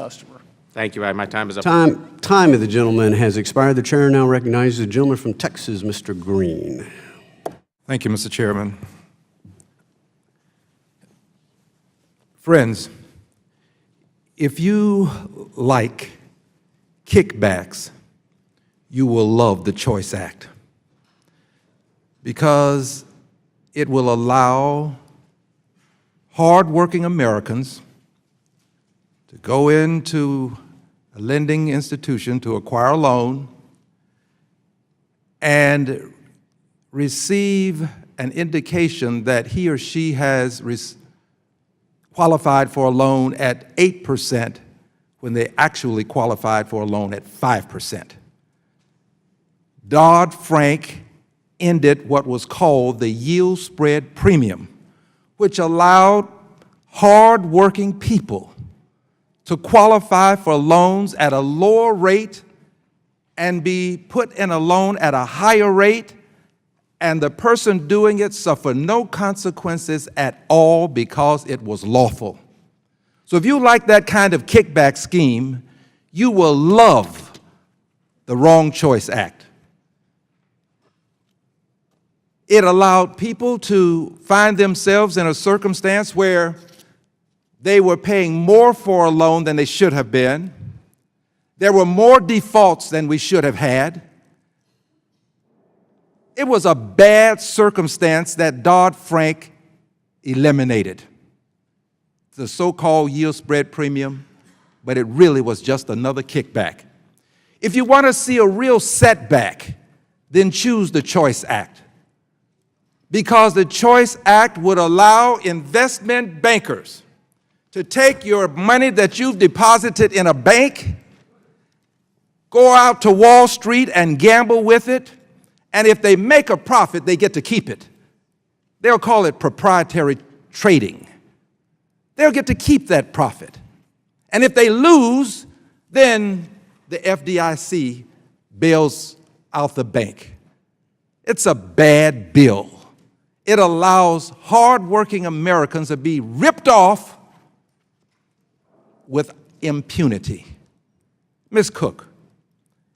customer. Thank you. My time is up. Time of the gentleman has expired. The chair now recognizes the gentleman from Texas, Mr. Green. Thank you, Mr. Chairman. Friends, if you like kickbacks, you will love the Choice Act because it will allow hardworking Americans to go into a lending institution to acquire a loan and receive an indication that he or she has qualified for a loan at 8% when they actually qualified for a loan at 5%. Dodd-Frank ended what was called the yield spread premium, which allowed hard-working people to qualify for loans at a lower rate and be put in a loan at a higher rate, and the person doing it suffered no consequences at all because it was lawful. So if you like that kind of kickback scheme, you will love the Wrong Choice Act. It allowed people to find themselves in a circumstance where they were paying more for a loan than they should have been. There were more defaults than we should have had. It was a bad circumstance that Dodd-Frank eliminated. The so-called yield spread premium, but it really was just another kickback. If you want to see a real setback, then choose the Choice Act. Because the Choice Act would allow investment bankers to take your money that you've deposited in a bank, go out to Wall Street and gamble with it, and if they make a profit, they get to keep it. They'll call it proprietary trading. They'll get to keep that profit. And if they lose, then the FDIC bails out the bank. It's a bad bill. It allows hardworking Americans to be ripped off with impunity. Ms. Cook,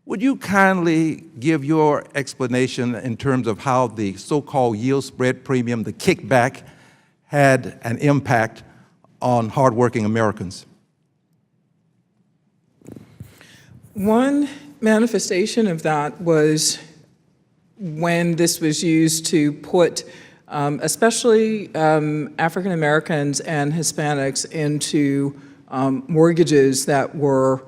would you kindly give your explanation in terms of how the so-called yield spread premium, the kickback, had an impact on hardworking Americans? One manifestation of that was when this was used to put especially African Americans and Hispanics into mortgages that were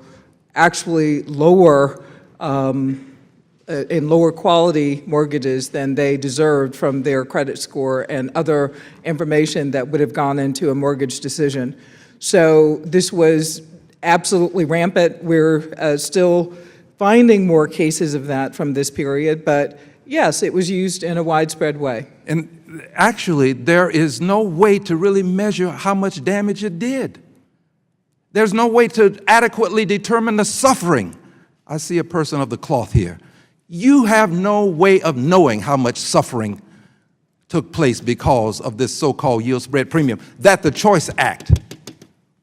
actually lower, in lower quality mortgages than they deserved from their credit score and other information that would have gone into a mortgage decision. So this was absolutely rampant. We're still finding more cases of that from this period, but yes, it was used in a widespread way. And actually, there is no way to really measure how much damage it did. There's no way to adequately determine the suffering. I see a person of the cloth here. You have no way of knowing how much suffering took place because of this so-called yield spread premium that the Choice Act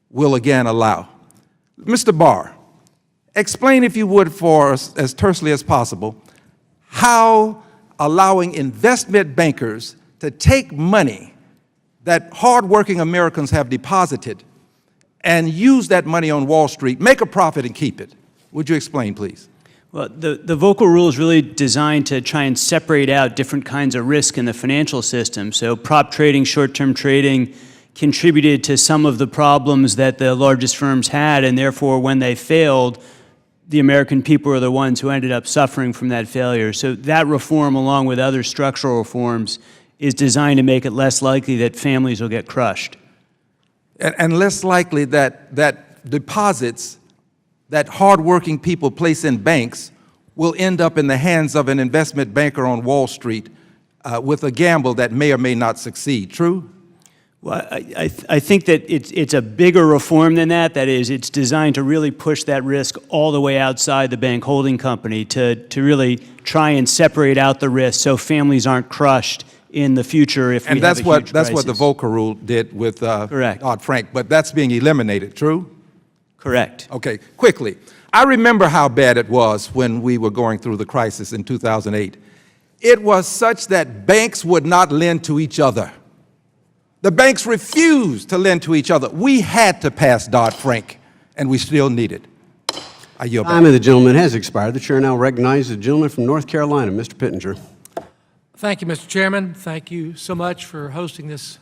will again allow. Mr. Barr, explain, if you would, for us as tersely as possible, how allowing investment bankers to take money that hardworking Americans have deposited and use that money on Wall Street, make a profit and keep it. Would you explain, please? Well, the Volcker Rule is really designed to try and separate out different kinds of risk in the financial system. So prop trading, short-term trading contributed to some of the problems that the largest firms had, and therefore when they failed, the American people are the ones who ended up suffering from that failure. So that reform, along with other structural reforms, is designed to make it less likely that families will get crushed. And less likely that deposits that hardworking people place in banks will end up in the hands of an investment banker on Wall Street with a gamble that may or may not succeed. True? Well, I think that it's a bigger reform than that. That is, it's designed to really push that risk all the way outside the bank holding company to really try and separate out the risk so families aren't crushed in the future if we have a huge crisis. That's what the Volcker Rule did with Dodd-Frank, but that's being eliminated. True? Correct. Okay, quickly. I remember how bad it was when we were going through the crisis in 2008. It was such that banks would not lend to each other. The banks refused to lend to each other. We had to pass Dodd-Frank, and we still need it. I yield back. Time of the gentleman has expired. The chair now recognizes the gentleman from North Carolina, Mr. Pittenger. Thank you, Mr. Chairman. Thank you so much for hosting this